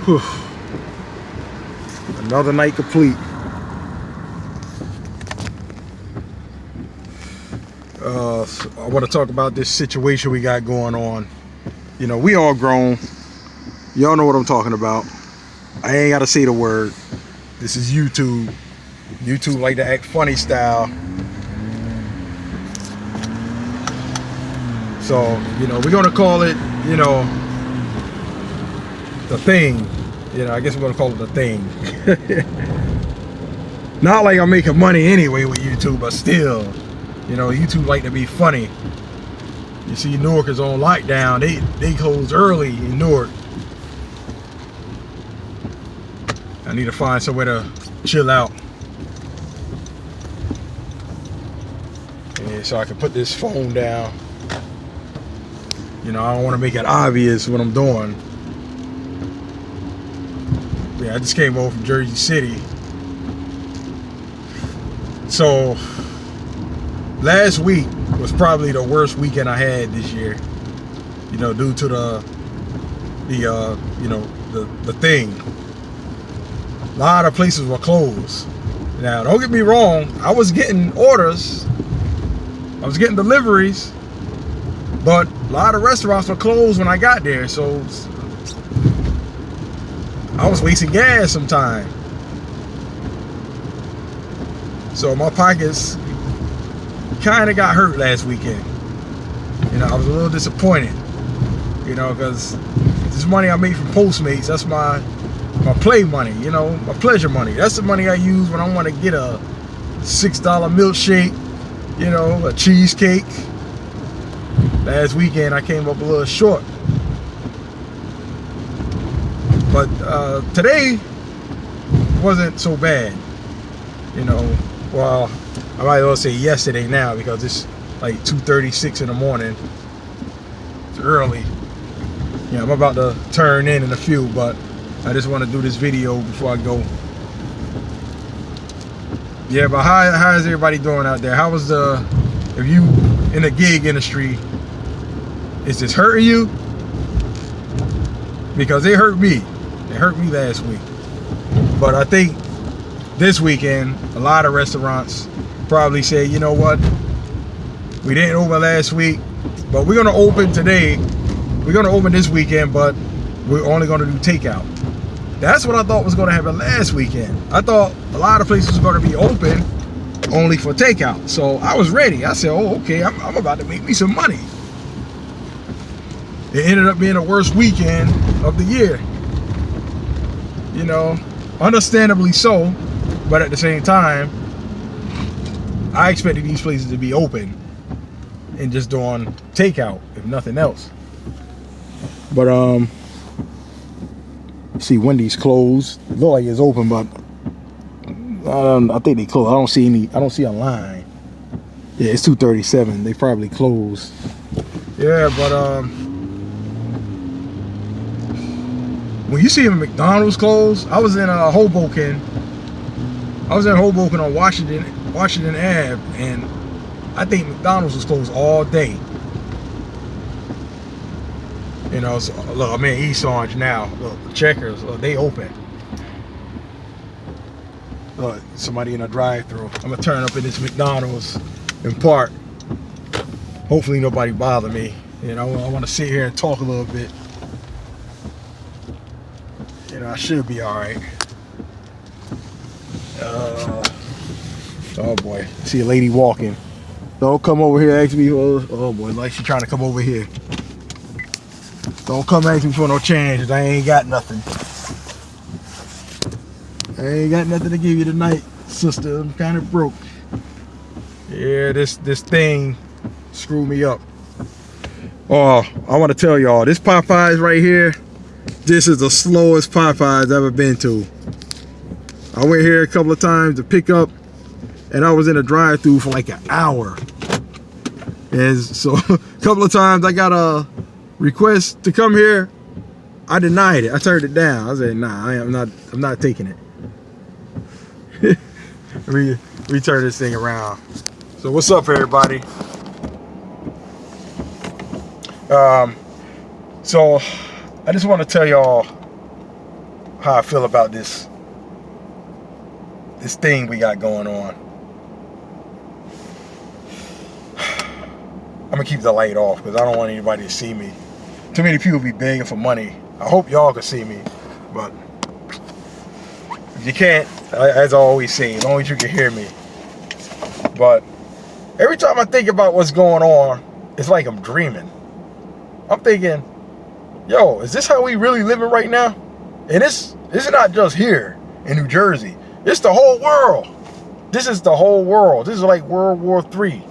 Whew. Another night complete. So I want to talk about this situation we got going on. You know, we all grown. Y'all know what I'm talking about. I ain't got to say the word. This is YouTube. YouTube like to act funny style. So, you know, we're going to call it, you know, the thing. You know, I guess we're going to call it the thing. Not like I'm making money anyway with YouTube, but still, you know, YouTube like to be funny. You see Newark is on lockdown. They close early in Newark. I need to find somewhere to chill out. And so I can put this phone down. You know, I don't want to make it obvious what I'm doing. Yeah, I just came over from Jersey City. So last week was probably the worst weekend I had this year. You know, due to the thing. A lot of places were closed. Now, don't get me wrong, I was getting orders. I was getting deliveries. But a lot of restaurants were closed when I got there, so I was wasting gas sometime. So my pockets kind of got hurt last weekend. You know, I was a little disappointed. You know, because this money I made from Postmates, that's my play money, you know, my pleasure money. That's the money I use when I want to get a $6 milkshake, you know, a cheesecake. Last weekend I came up a little short. But today wasn't so bad. You know, well, I might as well say yesterday now because it's like 2:36 in the morning. It's early. Yeah, I'm about to turn in a few, but I just want to do this video before I go. Yeah, but how is everybody doing out there? How was if you in the gig industry, is this hurting you? Because it hurt me. It hurt me last week. But I think this weekend, a lot of restaurants probably say, you know what? We didn't open last week, but we're going to open today. We're going to open this weekend, but we're only going to do takeout. That's what I thought was going to happen last weekend. I thought a lot of places were going to be open only for takeout. So I was ready. I said, oh, okay, I'm about to make me some money. It ended up being the worst weekend of the year. You know, understandably so, but at the same time, I expected these places to be open and just doing takeout, if nothing else. But see, Wendy's closed. It look like it's open, but I think they closed. I don't see a line. Yeah, it's 2:37. They probably closed. Yeah, but when you see a McDonald's closed, I was in Hoboken. I was in Hoboken on Washington Ave, and I think McDonald's was closed all day. You know, so, look, I'm in East Orange now. Look, Checkers, look, they open. Look, somebody in a drive-thru. I'm gonna turn up in this McDonald's and park. Hopefully nobody bother me. You know, I want to sit here and talk a little bit. You know, I should be all right. Oh boy, I see a lady walking. Don't come over here ask me. Oh boy, like she's trying to come over here. Don't come ask me for no change. I ain't got nothing. I ain't got nothing to give you tonight, sister. I'm kind of broke. Yeah, this thing screwed me up. Oh, I want to tell y'all, this Popeyes right here, this is the slowest Popeyes I've ever been to. I went here a couple of times to pick up, and I was in a drive-thru for like an hour. And so a couple of times I got a request to come here. I denied it. I turned it down. I said, nah, I'm not taking it. Let me turn this thing around. So what's up, everybody? So I just want to tell y'all, how I feel about this thing we got going on. I'm gonna keep the light off because I don't want anybody to see me. Too many people be begging for money. I hope y'all can see me, but if you can't, as I always say, as long as you can hear me. But every time I think about what's going on, it's like I'm dreaming. I'm thinking, yo, is this how we really living right now? And this is not just here in New Jersey. It's the whole world. This is the whole world. This is like World War III.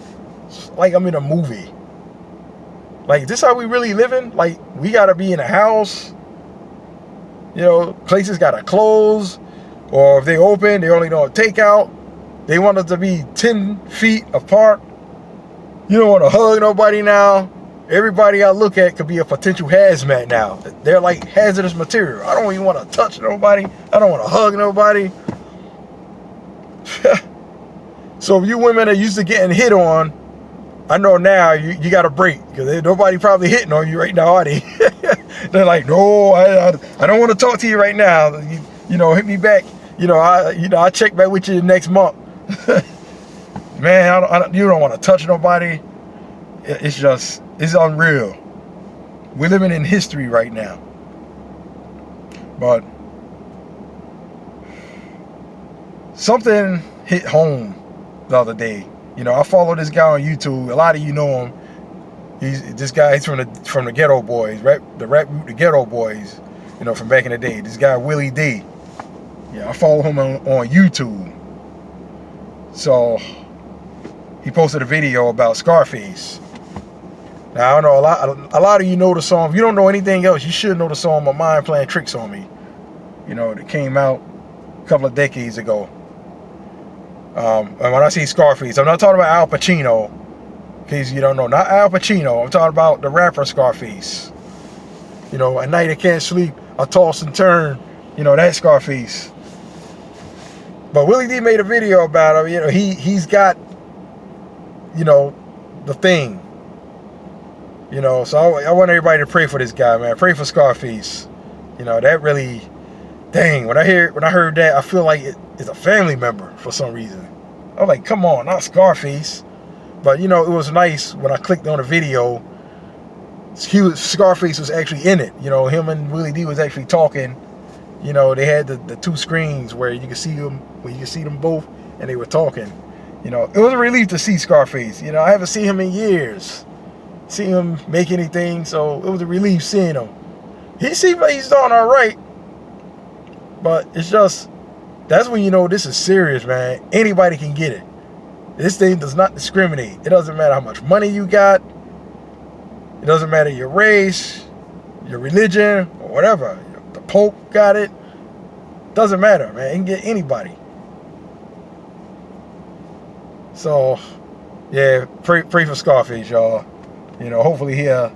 It's like I'm in a movie. Like, this how we really living? Like, we gotta be in a house. You know, places gotta close. Or if they open, they only doing takeout. They want us to be 10 feet apart. You don't want to hug nobody now. Everybody I look at could be a potential hazmat now. They're like hazardous material. I don't even want to touch nobody. I don't want to hug nobody. So if you women are used to getting hit on, I know now you got a break, because nobody probably hitting on you right now, are they? They're like, no, I don't want to talk to you right now. You know, hit me back. I check back with you next month. Man, you don't want to touch nobody. It's unreal. We're living in history right now. But something hit home the other day. You know, I follow this guy on YouTube. A lot of you know him. He's from the Ghetto Boys, right? The rap group, the Ghetto Boys. You know, from back in the day. This guy Willie D. Yeah, I follow him on YouTube. So he posted a video about Scarface. Now I know a lot of you know the song. If you don't know anything else, you should know the song "My Mind Playing Tricks on Me." You know, that came out a couple of decades ago. And when I say Scarface, I'm not talking about Al Pacino. In case you don't know, not Al Pacino. I'm talking about the rapper Scarface. You know, at night I can't sleep, I toss and turn. You know, that Scarface. But Willie D made a video about him. You know, he's got, you know, the thing. You know, so I want everybody to pray for this guy, man. Pray for Scarface. You know, that really, dang. When I heard that, I feel like it's a family member for some reason. I was like, come on, not Scarface. But you know, it was nice when I clicked on the video. Scarface was actually in it. You know, him and Willie D was actually talking. You know, they had the two screens where you could see them both, and they were talking. You know, it was a relief to see Scarface. You know, I haven't seen him in years. See him make anything, so it was a relief seeing him. He seems like he's doing all right, but it's just, that's when you know this is serious, man. Anybody can get it. This thing does not discriminate. It doesn't matter how much money you got. It doesn't matter your race, your religion, or whatever. The Pope got it. Doesn't matter, man. It can get anybody. So, yeah, pray for Scarface, y'all. You know, hopefully he'll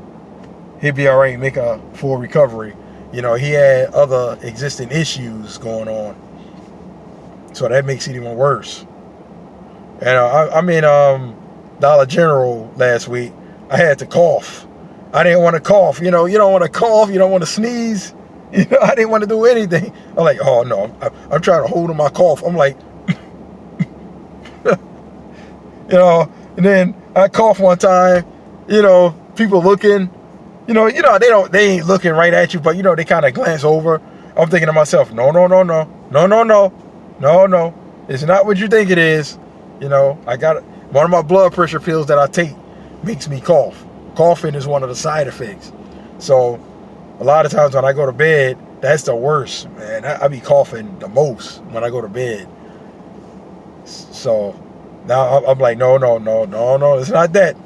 be all right, make a full recovery. You know, he had other existing issues going on, so that makes it even worse. And I'm in Dollar General last week. I had to cough. I didn't want to cough. You know, you don't want to cough. You don't want to sneeze. You know, I didn't want to do anything. I'm like, oh no, I'm trying to hold in my cough. I'm like, you know, and then I coughed one time. You know, people looking. You know, they ain't looking right at you, but you know, they kind of glance over. I'm thinking to myself, no. It's not what you think it is. You know, I got one of my blood pressure pills that I take makes me cough. Coughing is one of the side effects. So a lot of times when I go to bed, that's the worst, man. I be coughing the most when I go to bed. So now I'm like, no, it's not that.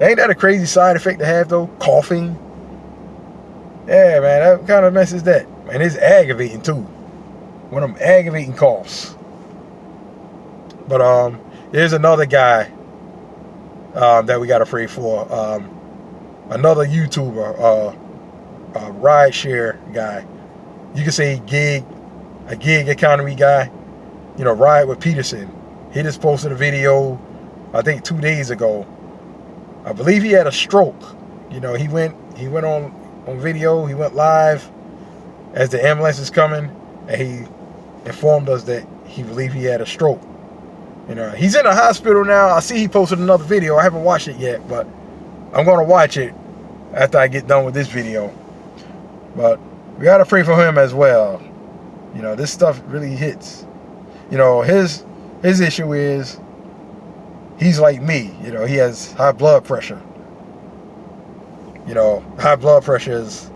Ain't that a crazy side effect to have though? Coughing. Yeah, man, that kind of messes that. And it's aggravating too. One of them aggravating coughs. But there's another guy that we gotta pray for. Another YouTuber, rideshare guy. You could say a gig economy guy. You know, Ride with Peterson. He just posted a video, I think 2 days ago. I believe he had a stroke. You know, he went on video, he went live, as the ambulance is coming, and he informed us that he believed he had a stroke. You know, he's in the hospital now. I see he posted another video. I haven't watched it yet, but I'm going to watch it after I get done with this video. But we got to pray for him as well. You know, this stuff really hits. You know, his issue is he's like me. You know, he has high blood pressure. You know, high blood pressure is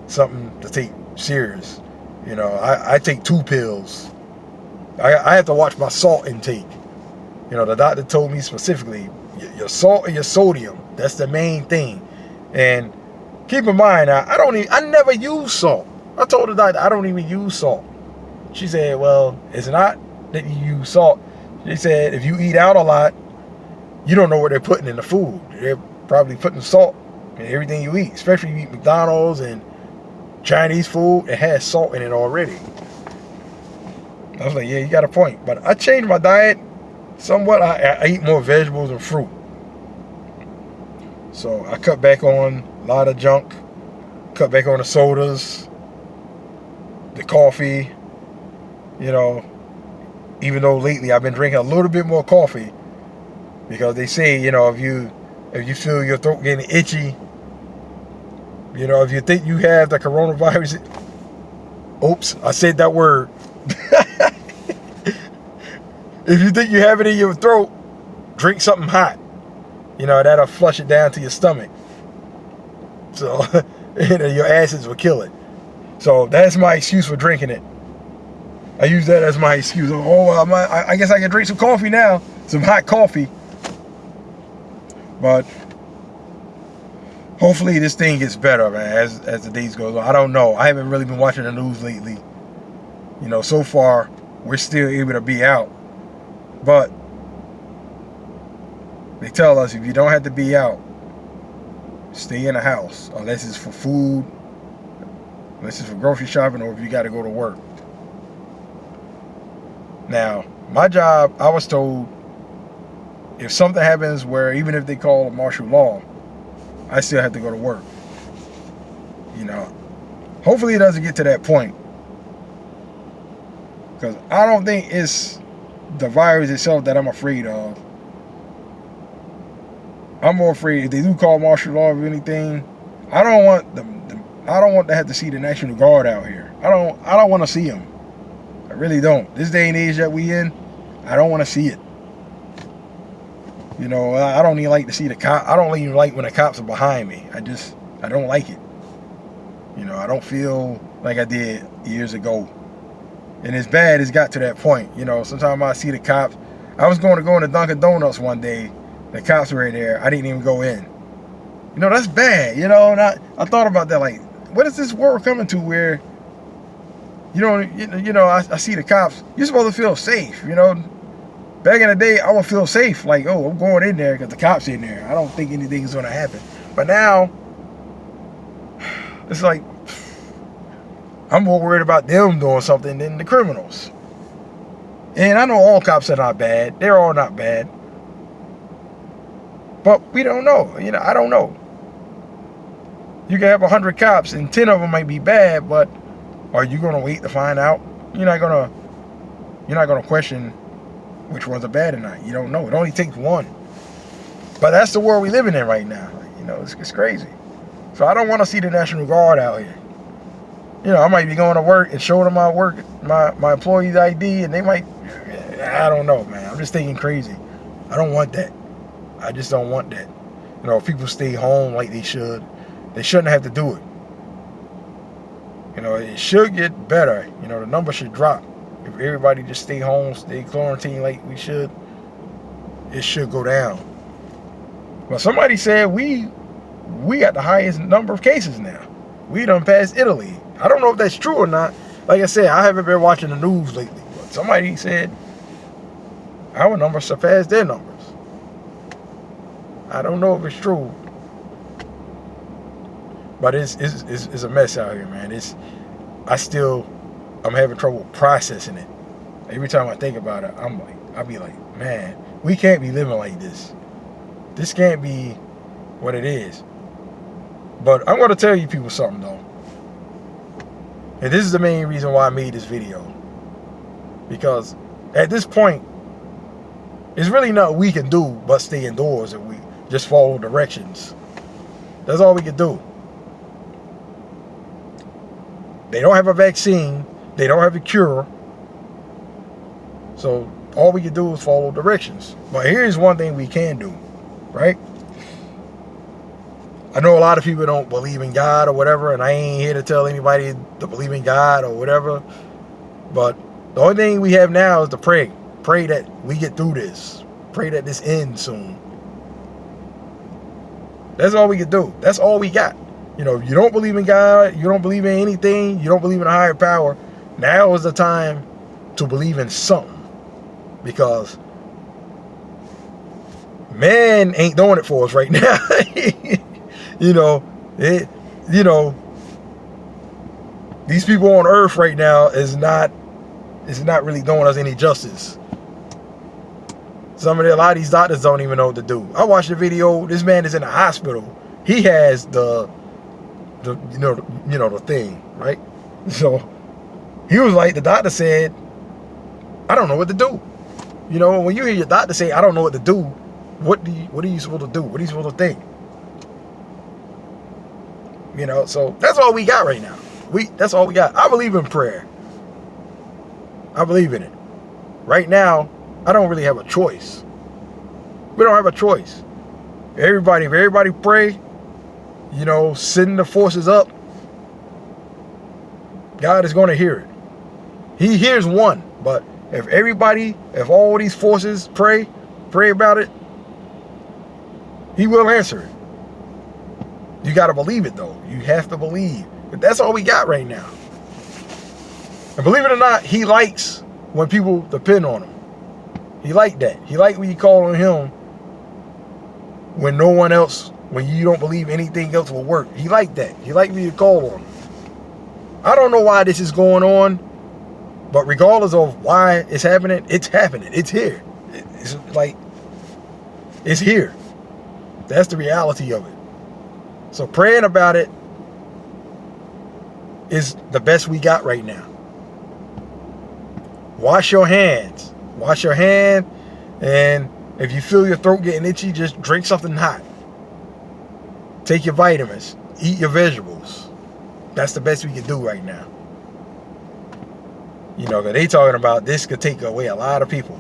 something to take serious. You know, I take 2 pills. I have to watch my salt intake. You know, the doctor told me specifically, your salt and your sodium, that's the main thing. And keep in mind, I never use salt. I told the doctor I don't even use salt. She said, well, it's not that you use salt. She said, if you eat out a lot, you don't know what they're putting in the food. They're probably putting salt in everything you eat, especially if you eat McDonald's and Chinese food. It has salt in it already. I was like, yeah, you got a point. But I changed my diet somewhat. I eat more vegetables and fruit. So I cut back on a lot of junk, cut back on the sodas, the coffee, you know, even though lately I've been drinking a little bit more coffee because they say, you know, if you feel your throat getting itchy, you know, if you think you have the coronavirus, oops, I said that word. If you think you have it in your throat, drink something hot. You know, that'll flush it down to your stomach. So, you know, your acids will kill it. So that's my excuse for drinking it. I use that as my excuse. Oh, I guess I can drink some coffee now. Some hot coffee. But hopefully this thing gets better, man, as the days goes on. I don't know. I haven't really been watching the news lately. You know, so far, we're still able to be out. But they tell us if you don't have to be out, stay in the house. Unless it's for food, unless it's for grocery shopping, or if you got to go to work. Now, my job, I was told if something happens where even if they call a martial law, I still have to go to work. You know, hopefully it doesn't get to that point. Because I don't think it's the virus itself that I'm afraid of. I'm more afraid if they do call martial law or anything. I don't want to have to see the National Guard out here. I don't want to see them. I really don't. This day and age that we in, I don't want to see it. You know, I don't even like to see the cop. I don't even like when the cops are behind me. I don't like it. You know, I don't feel like I did years ago. And it's bad it's got to that point. You know, sometimes I see the cops. I was going to go into Dunkin' Donuts one day. The cops were in there. I didn't even go in. You know, that's bad. You know, and I thought about that. Like, what is this world coming to where, you know, I see the cops. You're supposed to feel safe, you know. Back in the day, I would feel safe. Like, oh, I'm going in there because the cops in there. I don't think anything's going to happen. But now, it's like, I'm more worried about them doing something than the criminals. And I know all cops are not bad. They're all not bad. But we don't know. You know, I don't know. You can have 100 cops and 10 of them might be bad, but are you going to wait to find out? You're not going to question which ones are bad or not. You don't know. It only takes one. But that's the world we're living in right now. You know, it's crazy. So I don't want to see the National Guard out here. You know, I might be going to work and showing them my employee's ID, and they might, I don't know, man. I'm just thinking crazy. I don't want that. I just don't want that. You know, if people stay home like they shouldn't have to do it. You know, it should get better. You know, the number should drop. If everybody just stay home, stay quarantined like we should, it should go down. But somebody said we got the highest number of cases now. We done passed Italy. I don't know if that's true or not. Like I said, I haven't been watching the news lately. But somebody said our numbers surpassed their numbers. I don't know if it's true. But it's a mess out here, man. I'm having trouble processing it. Every time I think about it, I'll be like, man, we can't be living like this. This can't be what it is. But I'm going to tell you people something, though. And this is the main reason why I made this video. Because at this point, there's really nothing we can do but stay indoors and we just follow directions. That's all we can do. They don't have a vaccine. They don't have a cure. So all we can do is follow directions. But here's one thing we can do, right? I know a lot of people don't believe in God or whatever, and I ain't here to tell anybody to believe in God or whatever. But the only thing we have now is to pray. Pray that we get through this. Pray that this ends soon. That's all we can do. That's all we got. You know, you don't believe in God, you don't believe in anything, you don't believe in a higher power. Now is the time to believe in something. Because man ain't doing it for us right now. You know, these people on earth right now is not really doing us any justice. A lot of these doctors don't even know what to do. I watched the video. This man is in the hospital. He has the thing, right? So he was like, the doctor said, I don't know what to do. You know, when you hear your doctor say, I don't know what to do, what are you supposed to do? What are you supposed to think? You know, so that's all we got right now. That's all we got. I believe in prayer. I believe in it. Right now, I don't really have a choice. We don't have a choice. If everybody pray, you know, send the forces up, God is going to hear it. He hears one, but if all these forces pray about it, he will answer it. You got to believe it, though. You have to believe. But that's all we got right now. And believe it or not, he likes when people depend on him. He like that. He like when you call on him when no one else, when you don't believe anything else will work. He like that. He like me to call on him. I don't know why this is going on, but regardless of why it's happening. It's here. It's like, it's here. That's the reality of it. So praying about it is the best we got right now. Wash your hands. Wash your hand, and if you feel your throat getting itchy, just drink something hot. Take your vitamins. Eat your vegetables. That's the best we can do right now. You know, because they talking about this could take away a lot of people.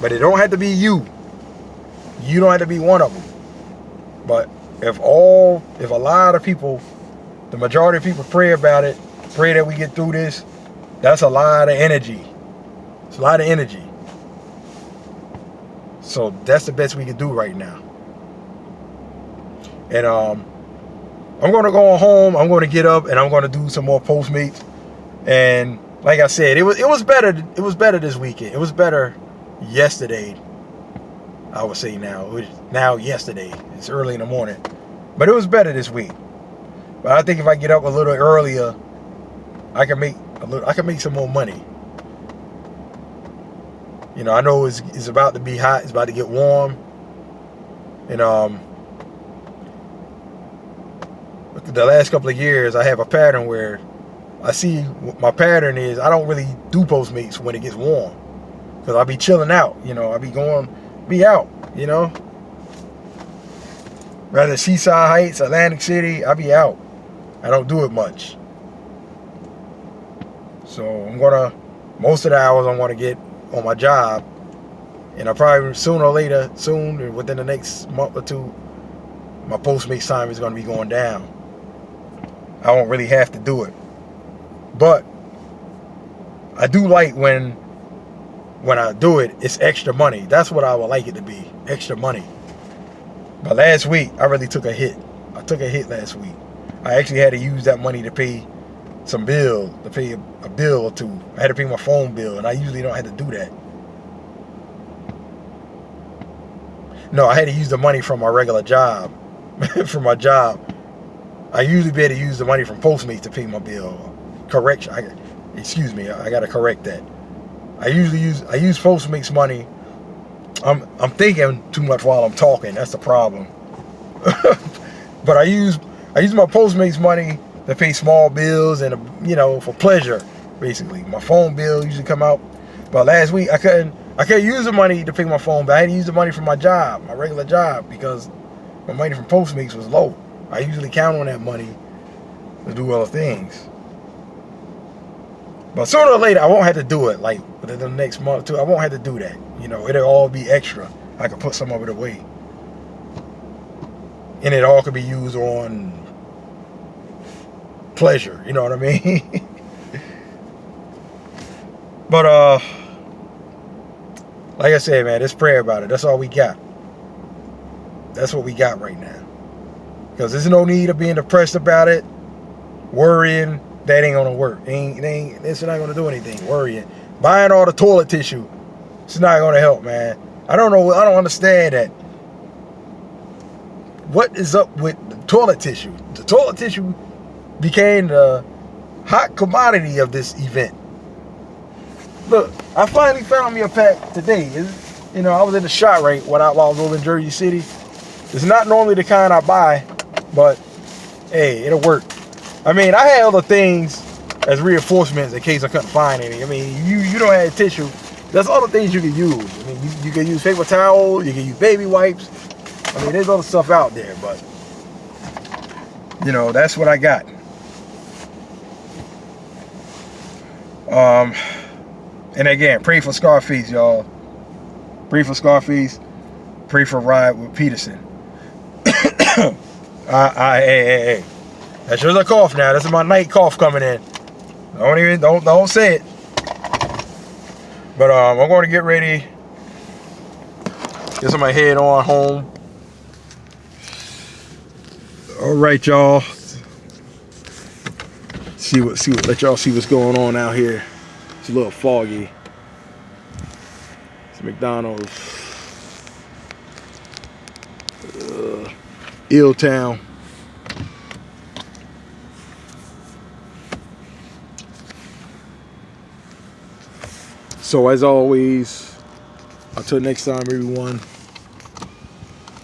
But it don't have to be you. You don't have to be one of them. But if a lot of people, the majority of people pray about it, pray that we get through this, that's a lot of energy. It's a lot of energy. So that's the best we can do right now. And I'm going to go home. I'm going to get up and I'm going to do some more Postmates. And like I said, it was better. It was better this weekend. It was better yesterday. I would say now. It was now yesterday. It's early in the morning. But it was better this week. But I think if I get up a little earlier, I can make some more money. You know, I know it's about to be hot. It's about to get warm. And the last couple of years, I have a pattern where I see my pattern is I don't really do Postmates when it gets warm. Because I'll be chilling out. You know, I'll be out, you know. Rather Seaside Heights, Atlantic City, I'll be out. I don't do it much. So most of the hours I'm going to get on my job, and I probably sooner or later, within the next month or two, my Postmates time is going to be going down. I won't really have to do it, but I do like when I do it, it's extra money. That's what I would like it to be, extra money. But last week, I really took a hit. I took a hit last week. I actually had to use that money to pay some bill, to pay a bill or two. I had to pay my phone bill, and I usually don't have to do that. No, I had to use the money from my regular job. From my job. I usually be able to use the money from Postmates to pay my bill. Correction. Excuse me, I gotta correct that. I use Postmates money. I'm thinking too much while I'm talking. That's the problem. But I use my Postmates money to pay small bills and, you know, for pleasure, basically. My phone bill usually come out. But last week, I couldn't use the money to pay my phone bill. I had to use the money from my job, my regular job, because my money from Postmates was low. I usually count on that money to do other things. But sooner or later, I won't have to do it. Like within the next month or two, I won't have to do that. You know, it'll all be extra. I can put some of it away. And it all could be used on pleasure. You know what I mean? But, like I said, man, just pray about it. That's all we got. That's what we got right now. Because there's no need of being depressed about it, worrying. That ain't gonna work. It's not gonna do anything. Worrying, buying all the toilet tissue, it's not gonna help, man. I don't know. I don't understand that. What is up with the toilet tissue? The toilet tissue became the hot commodity of this event. Look, I finally found me a pack today. You know, I was in the shop right while I was over in Jersey City. It's not normally the kind I buy, but hey, it'll work. I mean, I had other things as reinforcements in case I couldn't find any. I mean, you don't have tissue. There's other things you can use. I mean, you can use paper towels, you can use baby wipes. I mean, there's other stuff out there, but you know, that's what I got. And again, pray for Scarface, y'all. Pray for Scarface. Pray for Ride with Peterson. Hey. That's just a cough now. That's my night cough coming in. Don't say it. But I'm going to get ready. Get my head on home. All right, y'all. Let y'all see what's going on out here. It's a little foggy. It's McDonald's. Illtown. So as always, until next time, everyone,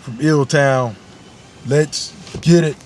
from Illtown, let's get it.